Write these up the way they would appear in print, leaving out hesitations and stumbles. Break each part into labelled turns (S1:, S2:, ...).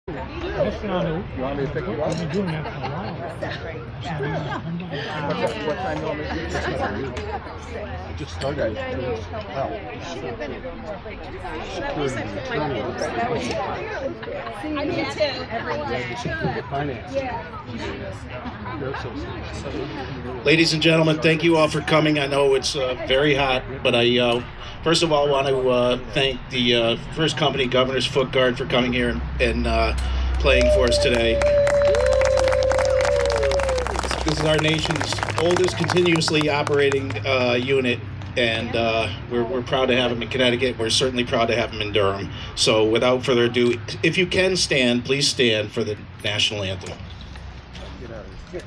S1: That's phenomenal.
S2: You want me to pick you up?
S1: I've been doing that for a while.
S2: What time you want me to pick you up? I just started.
S3: Ladies and gentlemen, thank you all for coming. I know it's very hot, but I first of all want to thank the First Company Governor's Foot Guard for coming here and playing for us today. This is our nation's oldest continuously operating unit, and we're proud to have them in Connecticut. We're certainly proud to have them in Durham. So without further ado, if you can stand, please stand for the national anthem.
S2: Get out of here.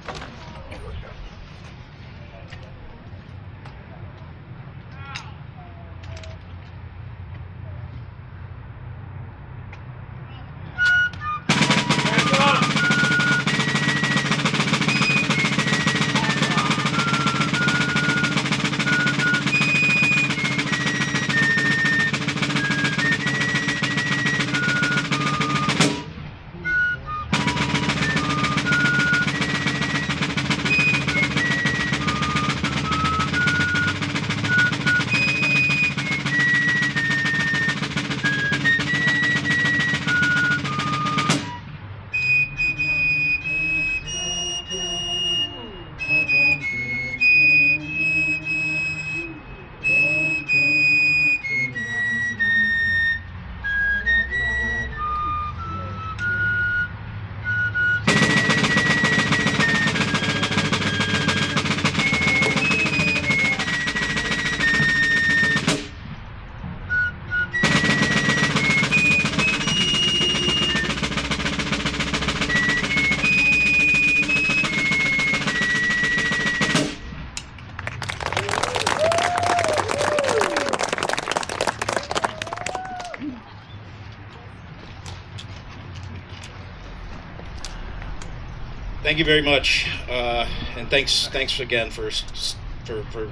S3: Thank you very much, and thanks again for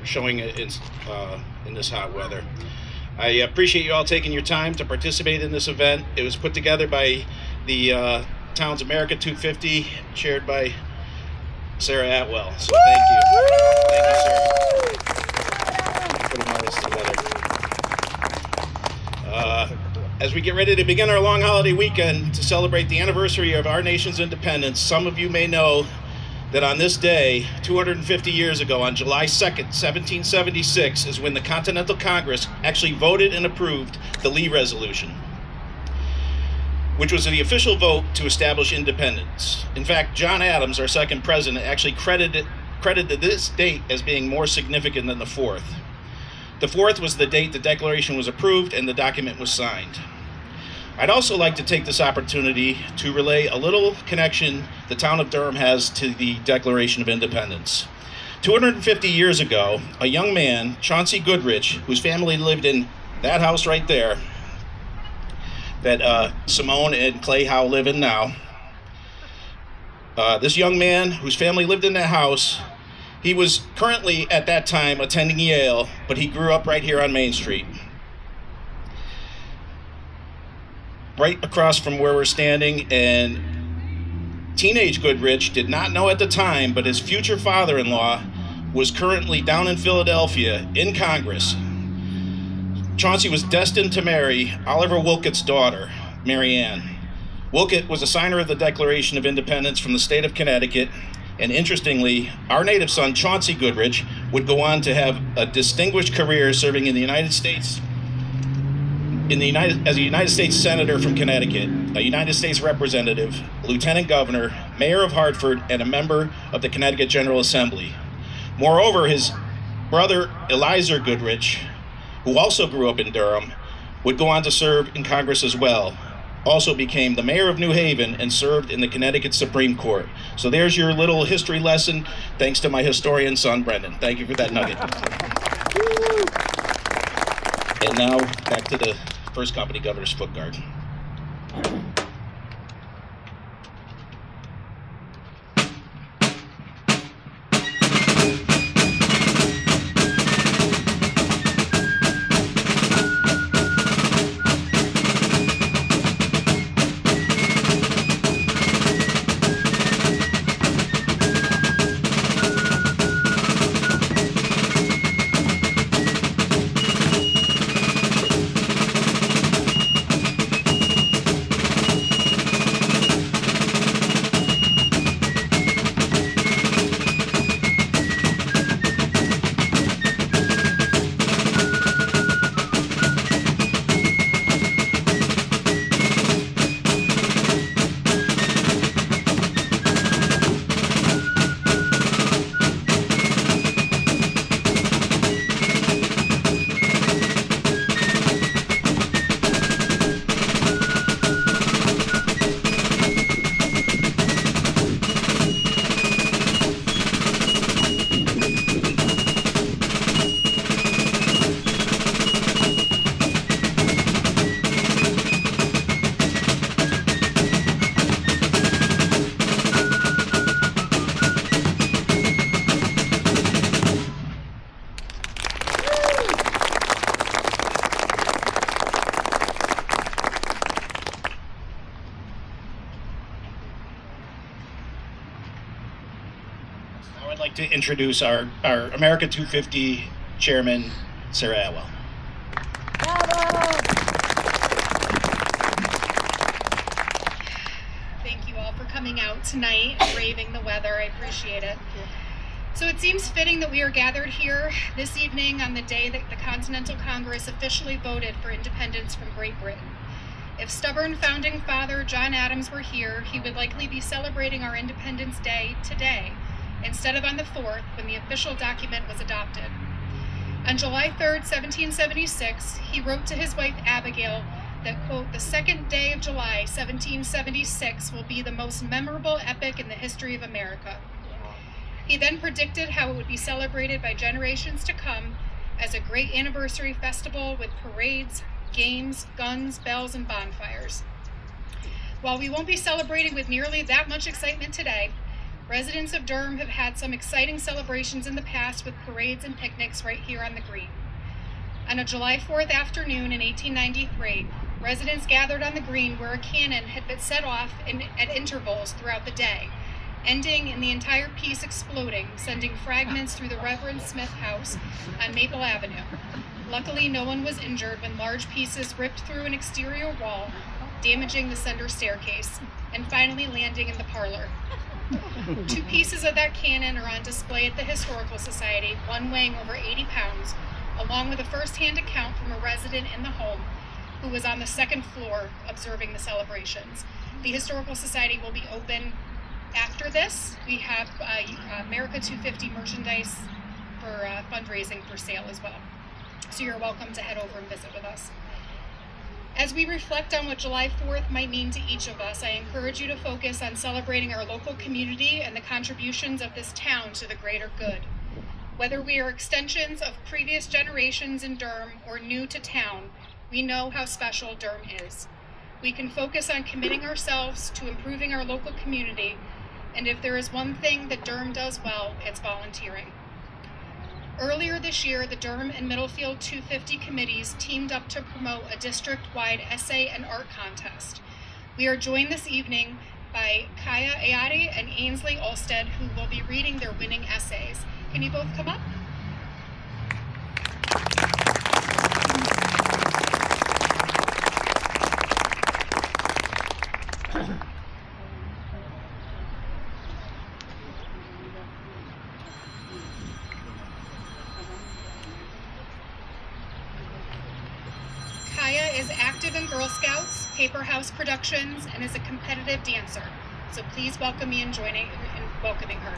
S3: showing it in this hot weather. I appreciate you all taking your time to participate in this event. It was put together by the town's America250, chaired by Sarah Atwell. So thank you, Sarah, for putting all this together. As we get ready to begin our long holiday weekend to celebrate the anniversary of our nation's independence, some of you may know that on this day, 250 years ago, on July 2nd, 1776, is when the Continental Congress actually voted and approved the Lee Resolution, which was the official vote to establish independence. In fact, John Adams, our second president, actually credited this date as being more significant than the 4th. The 4th was the date the Declaration was approved and the document was signed. I'd also like to take this opportunity to relay a little connection the town of Durham has to the Declaration of Independence. 250 years ago, a young man, Chauncey Goodrich, whose family lived in that house right there, that Simone and Clay Howe live in now. This young man, whose family lived in that house, he was currently at that time attending Yale, but he grew up right here on Main Street. Right across from where we're standing, and teenage Goodrich did not know at the time, but his future father-in-law was currently down in Philadelphia in Congress. Chauncey was destined to marry Oliver Wolcott's daughter, Mary Ann. Wolcott was a signer of the Declaration of Independence from the state of Connecticut, and interestingly, our native son, Chauncey Goodrich, would go on to have a distinguished career serving in the United States, as a United States Senator from Connecticut, a United States Representative, Lieutenant Governor, Mayor of Hartford, and a member of the Connecticut General Assembly. Moreover, his brother, Elizur Goodrich, who also grew up in Durham, would go on to serve in Congress as well. Also became the mayor of New Haven and served in the Connecticut Supreme Court. So there's your little history lesson, thanks to my historian son, Brendan. Thank you for that nugget. And now, back to the First Company Governor's Foot Guard. Now I'd like to introduce our America250 chairman, Sarah Atwell.
S4: Thank you all for coming out tonight and braving the weather. I appreciate it. So it seems fitting that we are gathered here this evening on the day that the Continental Congress officially voted for independence from Great Britain. If stubborn founding father John Adams were here, he would likely be celebrating our Independence Day today, instead of on the 4th, when the official document was adopted. On July 3rd, 1776, he wrote to his wife Abigail that, quote, "the second day of July, 1776, will be the most memorable epoch in the history of America." He then predicted how it would be celebrated by generations to come as a great anniversary festival with parades, games, guns, bells, and bonfires. While we won't be celebrating with nearly that much excitement today, residents of Durham have had some exciting celebrations in the past with parades and picnics right here on the green. On a July 4th afternoon in 1893, residents gathered on the green where a cannon had been set off at intervals throughout the day, ending in the entire piece exploding, sending fragments through the Reverend Smith house on Maple Avenue. Luckily, no one was injured when large pieces ripped through an exterior wall, damaging the center staircase, and finally landing in the parlor. 2 pieces of that cannon are on display at the Historical Society, one weighing over 80 pounds, along with a first-hand account from a resident in the home who was on the 2nd floor observing the celebrations. The Historical Society will be open after this. We have America250 merchandise for fundraising for sale as well. So you're welcome to head over and visit with us. As we reflect on what July 4th might mean to each of us, I encourage you to focus on celebrating our local community and the contributions of this town to the greater good. Whether we are extensions of previous generations in Durham or new to town, we know how special Durham is. We can focus on committing ourselves to improving our local community, and if there is one thing that Durham does well, it's volunteering. Earlier this year, the Durham and Middlefield 250 committees teamed up to promote a district-wide essay and art contest. We are joined this evening by Kaiya, Ayotte, and Ainsley, Ulstad, who will be reading their winning essays. Can you both come up? Kaiya is active in Girl Scouts, Paper House Productions, and is a competitive dancer. So please welcome me in welcoming her.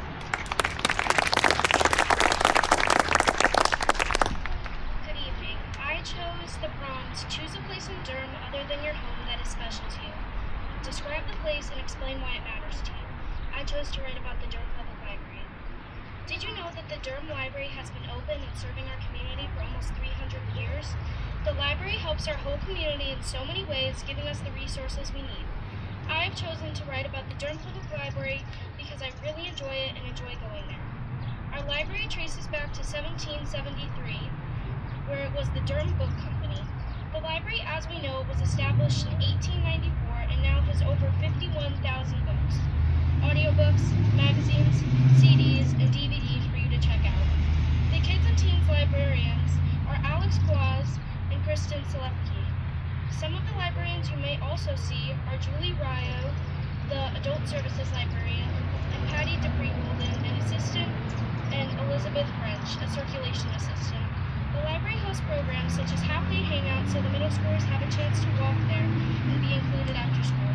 S5: Good evening. I chose the prompt, choose a place in Durham other than your home that is special to you. Describe the place and explain why it matters to you. I chose to write about the Durham Public Library. Did you know that the Durham Library has been open and serving our community for almost 300 years? The library helps our whole community in so many ways, giving us the resources we need. I have chosen to write about the Durham Public Library because I really enjoy it and enjoy going there. Our library traces back to 1773, where it was the Durham Book Company. The library, as we know, was established in 1894 and now has over 51,000 books, audiobooks, magazines, CDs, and DVDs for you to check out. The Kids and Teens librarians are Alex Quaz and Kristen Selepke. Some of the librarians you may also see are Julie Ryo, the Adult Services Librarian, and Patty DeBree-Golden, an assistant, and Elizabeth French, a circulation assistant. The library hosts programs such as half-day hangouts so the middle schoolers have a chance to walk there and be included after school.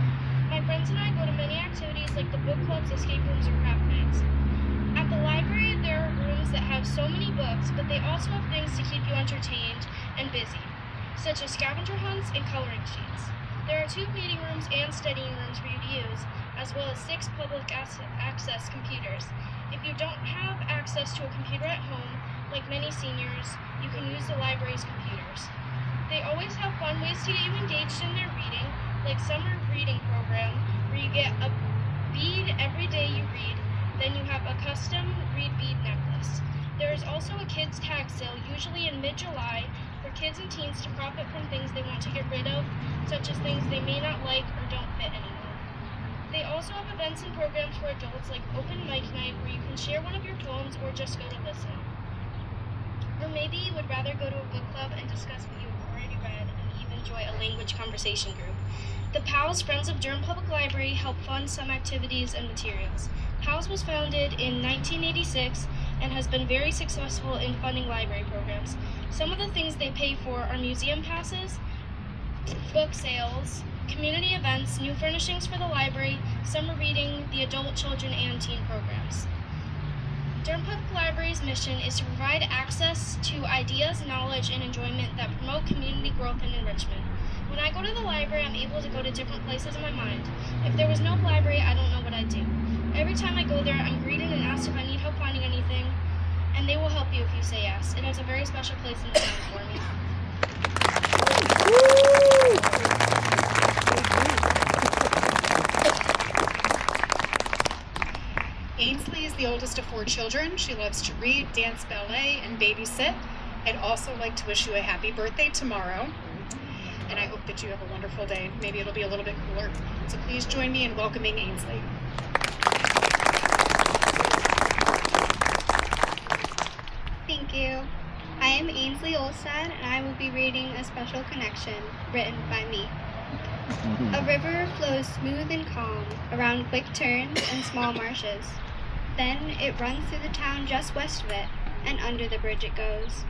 S5: My friends and I go to many activities like the book clubs, escape rooms, or craft nights. At the library, there are rooms that have so many books, but they also have things to keep you entertained and busy, such as scavenger hunts and coloring sheets. There are 2 meeting rooms and studying rooms for you to use, as well as 6 public access computers. If you don't have access to a computer at home, like many seniors, you can use the library's computers. They always have fun ways to get you engaged in their reading, like summer reading program, where you get a bead every day you read, then you have a custom read bead necklace. There is also a kids tag sale, usually in mid-July, for kids and teens to profit from things they want to get rid of, such as things they may not like or don't fit anymore. They also also have events and programs for adults like open mic night where you can share one of your poems or just go to listen. Or maybe you would rather go to a book club and discuss what you have already read and even join a language conversation group. The PALS Friends of Durham Public Library help fund some activities and materials. PALS was founded in 1986 and has been very successful in funding library programs. Some of the things they pay for are museum passes, book sales, community events, new furnishings for the library, summer reading, the adult, children, and teen programs. Durham Public Library's mission is to provide access to ideas, knowledge, and enjoyment that promote community growth and enrichment. When I go to the library, I'm able to go to different places in my mind. If there was no library, I don't know what I'd do. Every time I go there, I'm greeted and asked if I need help finding anything, and they will help you if you say yes. It has a very special place in the town for me.
S4: Ainsley is the oldest of 4 children. She loves to read, dance, ballet, and babysit. I'd also like to wish you a happy birthday tomorrow. And I hope that you have a wonderful day. Maybe it'll be a little bit cooler. So please join me in welcoming Ainsley.
S6: Thank you. I am Ainsley Ulstad, and I will be reading A Special Connection, written by me. A river flows smooth and calm around quick turns and small marshes. Then it runs through the town just west of it, and under the bridge it goes.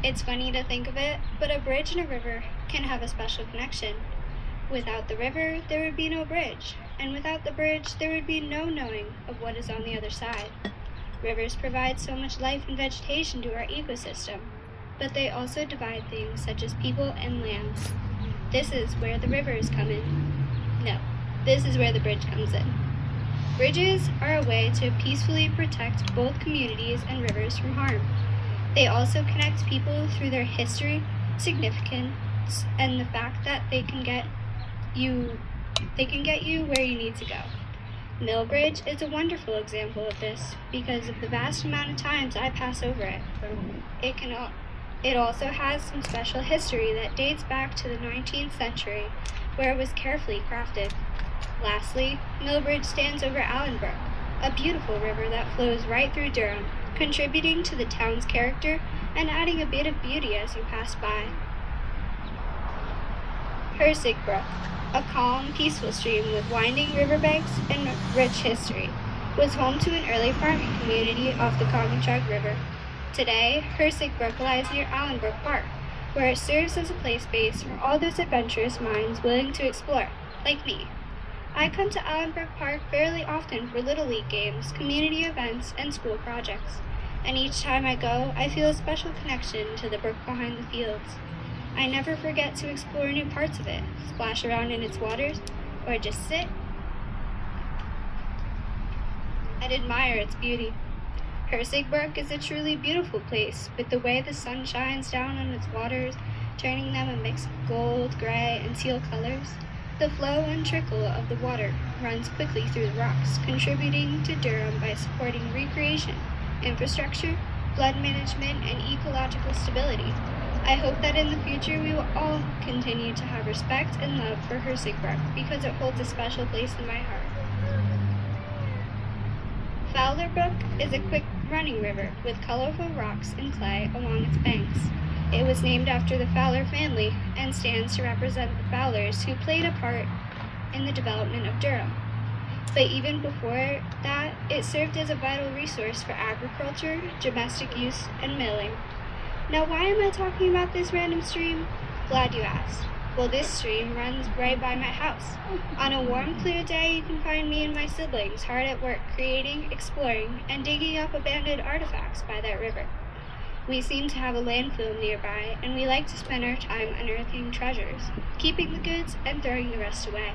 S6: It's funny to think of it, but a bridge and a river can have a special connection. Without the river, there would be no bridge, and without the bridge, there would be no knowing of what is on the other side. Rivers provide so much life and vegetation to our ecosystem, but they also divide things such as people and land. This is where the rivers come in. No, this is where the bridge comes in. Bridges are a way to peacefully protect both communities and rivers from harm. They also connect people through their history, significance, and the fact that they can get you where you need to go. Millbridge is a wonderful example of this because of the vast amount of times I pass over it. It also has some special history that dates back to the 19th century, where it was carefully crafted. Lastly, Millbridge stands over Allen Brook, a beautiful river that flows right through Durham, contributing to the town's character and adding a bit of beauty as you pass by. Hersig Brook, a calm, peaceful stream with winding riverbanks and rich history, was home to an early farming community off the Coggachog River. Today, Hersig Brook lies near Allenbrook Park, where it serves as a play space for all those adventurous minds willing to explore, like me. I come to Allenbrook Park fairly often for Little League games, community events, and school projects, and each time I go, I feel a special connection to the brook behind the fields. I never forget to explore new parts of it, splash around in its waters, or just sit and admire its beauty. Hersig Brook is a truly beautiful place, with the way the sun shines down on its waters, turning them a mix of gold, gray, and teal colors. The flow and trickle of the water runs quickly through the rocks, contributing to Durham by supporting recreation, infrastructure, flood management, and ecological stability. I hope that in the future we will all continue to have respect and love for Hersig Brook because it holds a special place in my heart. Fowler Brook is a quick running river with colorful rocks and clay along its banks. It was named after the Fowler family and stands to represent the Fowlers who played a part in the development of Durham. But even before that, it served as a vital resource for agriculture, domestic use, and milling. Now, why am I talking about this random stream? Glad you asked. Well, this stream runs right by my house. On a warm, clear day, you can find me and my siblings hard at work creating, exploring, and digging up abandoned artifacts by that river. We seem to have a landfill nearby, and we like to spend our time unearthing treasures, keeping the goods and throwing the rest away.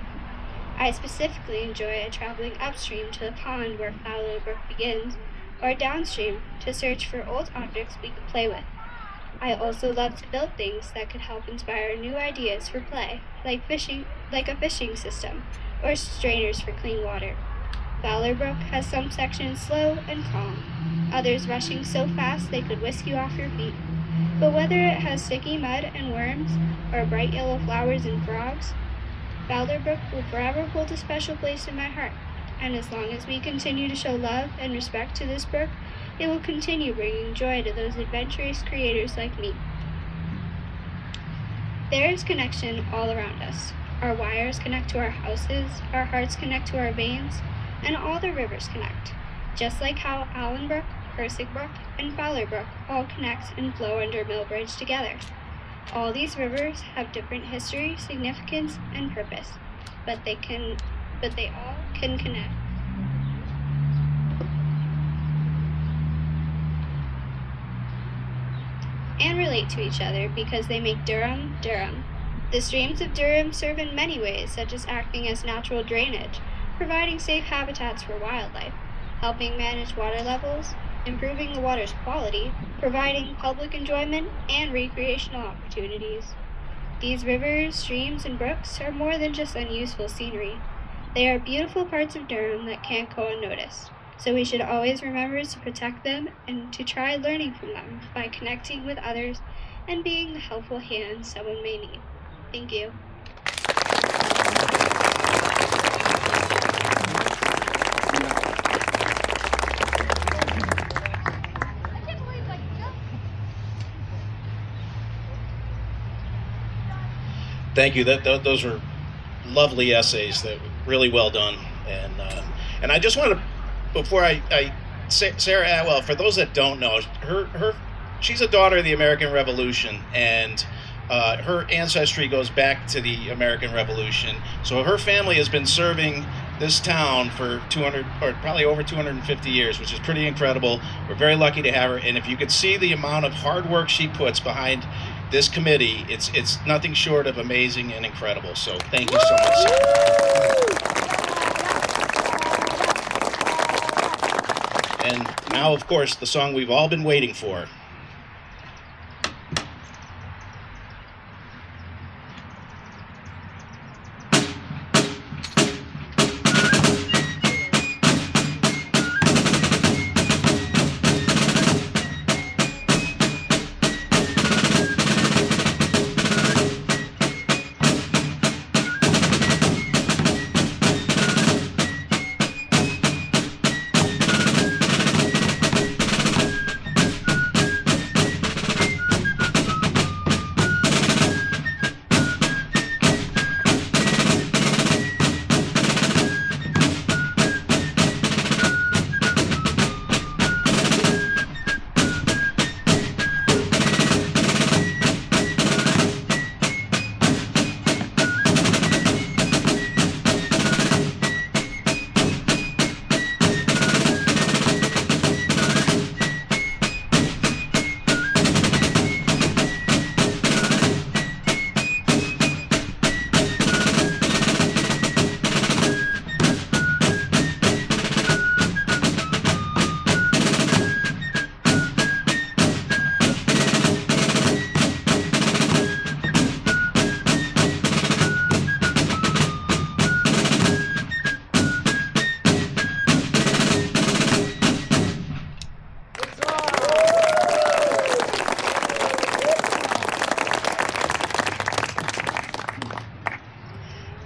S6: I specifically enjoy traveling upstream to the pond where Fowler Brook begins, or downstream to search for old objects we could play with. I also love to build things that could help inspire new ideas for play, like a fishing system, or strainers for clean water. Fowler Brook has some sections slow and calm, others rushing so fast they could whisk you off your feet. But whether it has sticky mud and worms, or bright yellow flowers and frogs, Fowler Brook will forever hold a special place in my heart. and as long as we continue to show love and respect to this brook, it will continue bringing joy to those adventurous creators like me. There is connection all around us. Our wires connect to our houses, our hearts connect to our veins, and all the rivers connect. Just like how Allen Brook, Persig Brook, and Fowler Brook all connect and flow under Mill Bridge together. All these rivers have different history, significance, and purpose, but they all can connect. And relate to each other because they make Durham, Durham. The streams of Durham serve in many ways, such as acting as natural drainage, providing safe habitats for wildlife, helping manage water levels, improving the water's quality, providing public enjoyment and recreational opportunities. These rivers, streams, and brooks are more than just unuseful scenery. They are beautiful parts of Durham that can't go unnoticed. So we should always remember to protect them and to try learning from them by connecting with others and being the helpful hand someone may need. Thank you.
S3: Thank you. Those were lovely essays. That were really well done. And I just want to, before Sarah Atwell, for those that don't know, she's a daughter of the American Revolution, and her ancestry goes back to the American Revolution. So her family has been serving this town for 200 or probably over 250 years, which is pretty incredible. We're very lucky to have her, and if you could see the amount of hard work she puts behind this committee, it's nothing short of amazing and incredible. So thank you so much, Sarah. And now, of course, the song we've all been waiting for.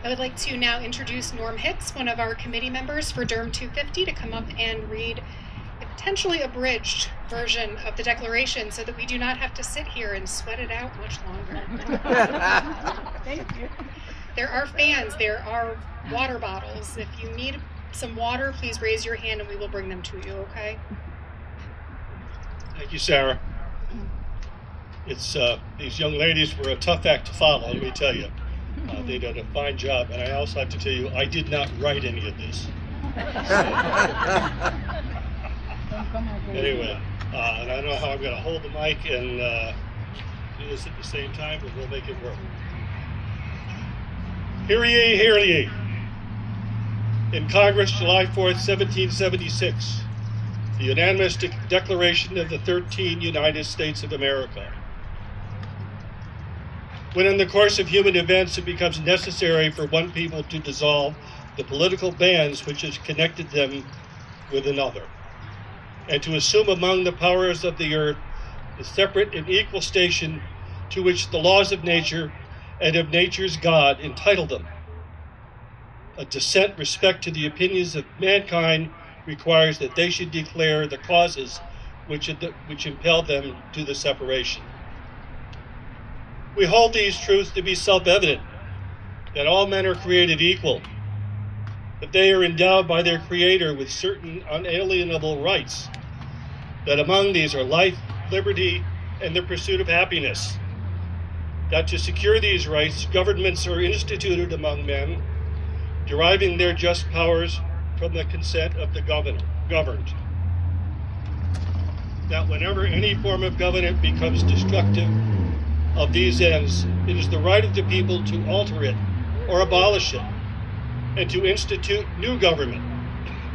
S4: I would like to now introduce Norm Hicks, one of our committee members for Durham 250, to come up and read a potentially abridged version of the Declaration so that we do not have to sit here and sweat it out much longer.
S7: Thank you.
S4: There are fans, there are water bottles. If you need some water, please raise your hand and we will bring them to you, okay?
S8: Thank you, Sarah. These young ladies were a tough act to follow, let me tell you. They did a fine job, and I also have to tell you, I did not write any of this. Anyway, and I don't know how I'm going to hold the mic and do this at the same time, but we'll make it work. Hear ye, hear ye. In Congress, July 4th, 1776, the unanimous Declaration of the 13 United States of America. When in the course of human events it becomes necessary for one people to dissolve the political bands which has connected them with another, and to assume among the powers of the earth the separate and equal station to which the laws of nature and of nature's God entitle them. A decent respect to the opinions of mankind requires that they should declare the causes which impel them to the separation. We hold these truths to be self-evident, that all men are created equal, that they are endowed by their Creator with certain unalienable rights, that among these are life, liberty, and the pursuit of happiness, that to secure these rights, governments are instituted among men, deriving their just powers from the consent of the governed, that whenever any form of government becomes destructive of these ends, it is the right of the people to alter it or abolish it, and to institute new government,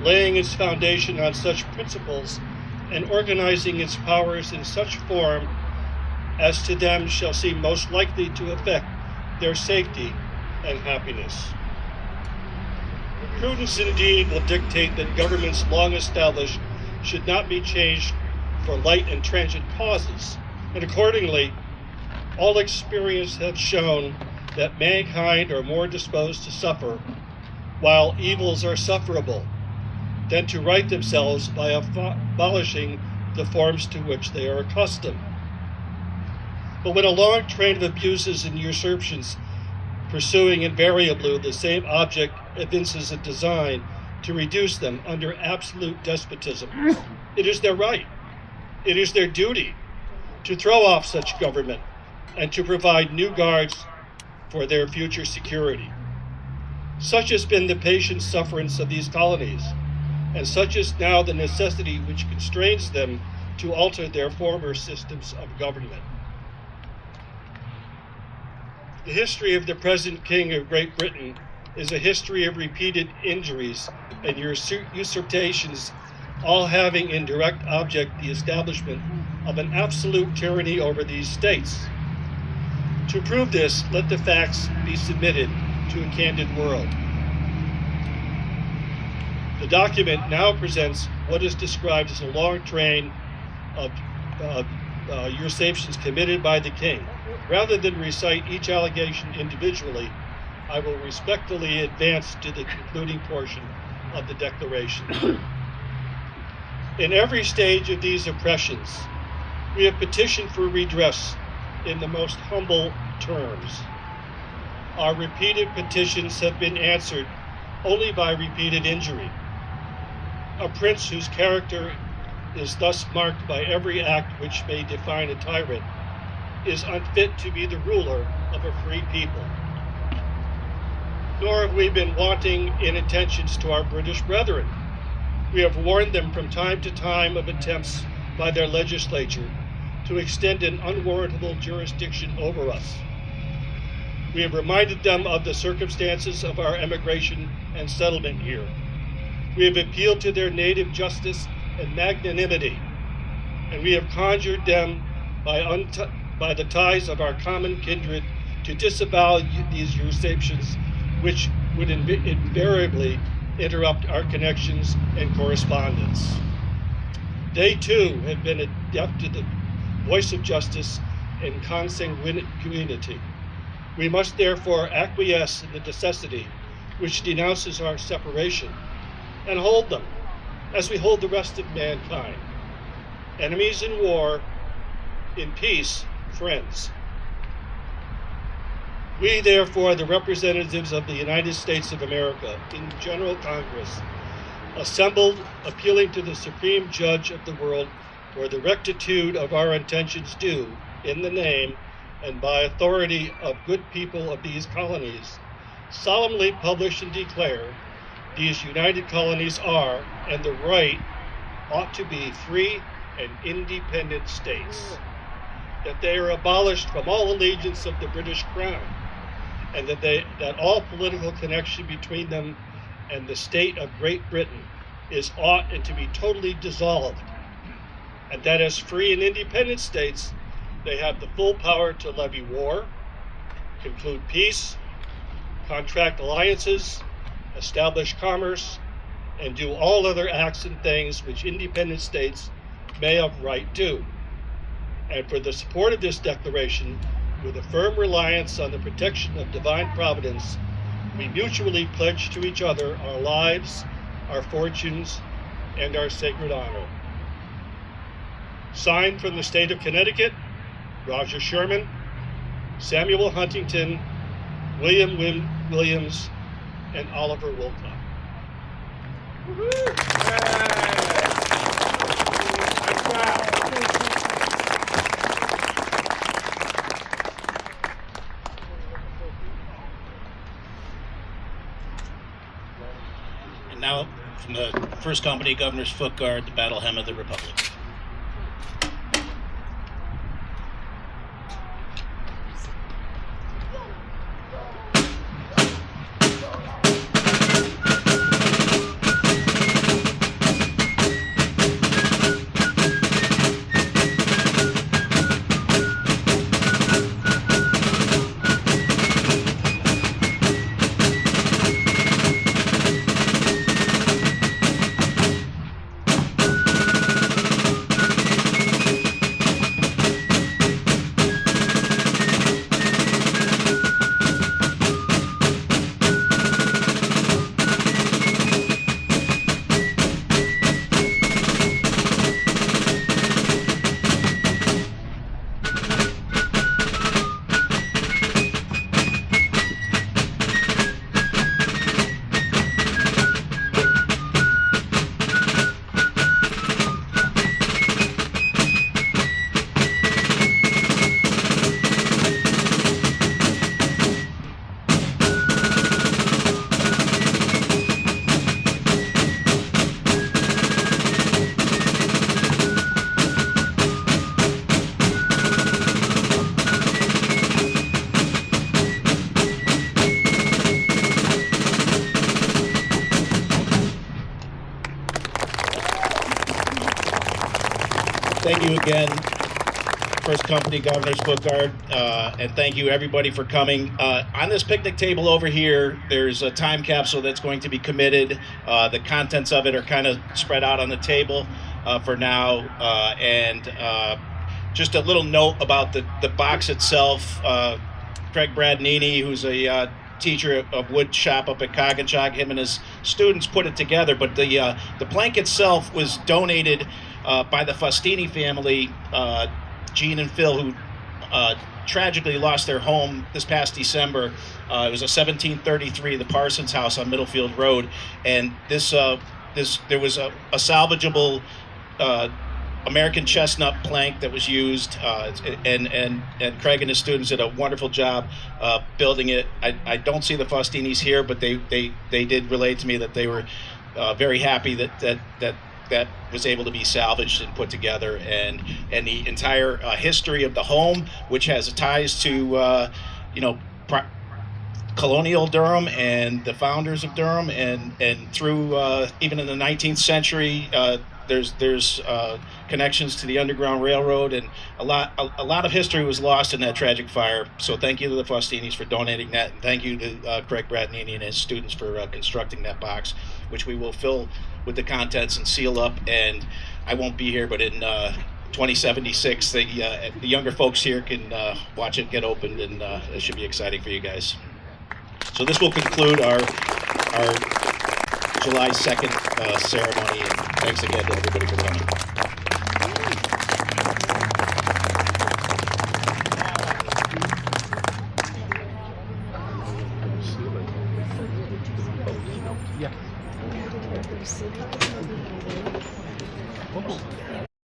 S8: laying its foundation on such principles and organizing its powers in such form as to them shall seem most likely to affect their safety and happiness. Prudence indeed will dictate that governments long established should not be changed for light and transient causes, and accordingly, all experience has shown that mankind are more disposed to suffer while evils are sufferable than to right themselves by abolishing the forms to which they are accustomed. But when a long train of abuses and usurpations pursuing invariably the same object evinces a design to reduce them under absolute despotism, it is their right, it is their duty to throw off such government and to provide new guards for their future security. Such has been the patient sufferance of these colonies, and such is now the necessity which constrains them to alter their former systems of government. The history of the present King of Great Britain is a history of repeated injuries and usurpations, all having in direct object the establishment of an absolute tyranny over these states. To prove this, let the facts be submitted to a candid world. The document now presents what is described as a long train of usurpations committed by the king. Rather than recite each allegation individually, I will respectfully advance to the concluding portion of the declaration. In every stage of these oppressions, we have petitioned for redress in the most humble terms. Our repeated petitions have been answered only by repeated injury. A prince whose character is thus marked by every act which may define a tyrant is unfit to be the ruler of a free people. Nor have we been wanting in attentions to our British brethren. We have warned them from time to time of attempts by their legislature to extend an unwarrantable jurisdiction over us. We have reminded them of the circumstances of our emigration and settlement here. We have appealed to their native justice and magnanimity, and we have conjured them by the ties of our common kindred to disavow these usurpations, which would invariably interrupt our connections and correspondence. They too have been adept to the voice of justice and consanguinity. We must therefore acquiesce in the necessity which denounces our separation and hold them as we hold the rest of mankind. Enemies in war, in peace, friends. We, therefore, the representatives of the United States of America in General Congress, assembled, appealing to the Supreme Judge of the world for the rectitude of our intentions due, in the name and by authority of good people of these colonies, solemnly publish and declare these united colonies are, and the right ought to be, free and independent states, that they are abolished from all allegiance of the British Crown, and that all political connection between them and the state of Great Britain is ought and to be totally dissolved, and that as free and independent states, they have the full power to levy war, conclude peace, contract alliances, establish commerce, and do all other acts and things which independent states may of right do. And for the support of this declaration, with a firm reliance on the protection of divine providence, we mutually pledge to each other our lives, our fortunes, and our sacred honor. Signed from the state of Connecticut, Roger Sherman, Samuel Huntington, William Williams, and Oliver Wolcott.
S3: And now, from the First Company Governor's Foot Guard, the Battle Hem of the Republic. Thank you again, First Company Governor's Foot Guard, and thank you everybody for coming. On this picnic table over here, there's a time capsule that's going to be committed. The contents of it are kind of spread out on the table for now, and just a little note about the box itself. Craig Bradnini, who's a teacher of wood shop up at Coggins, him and his students put it together, but the plank itself was donated by the Faustini family, Gene and Phil, who tragically lost their home this past December. It was a 1733, the Parsons house on Middlefield Road, and there was a salvageable American chestnut plank that was used, and Craig and his students did a wonderful job building it. I don't see the Faustinis here, but they did relate to me that they were very happy that was able to be salvaged and put together, and the entire history of the home, which has ties to colonial Durham and the founders of Durham, and through even in the 19th century. There's connections to the Underground Railroad, and a lot of history was lost in that tragic fire. So thank you to the Faustinis for donating that, and thank you to Craig Bradnini and his students for constructing that box, which we will fill with the contents and seal up. And I won't be here, but in 2076, the younger folks here can watch it get opened, and it should be exciting for you guys. So this will conclude our July 2nd ceremony, and thanks again to everybody for watching.
S1: Yeah.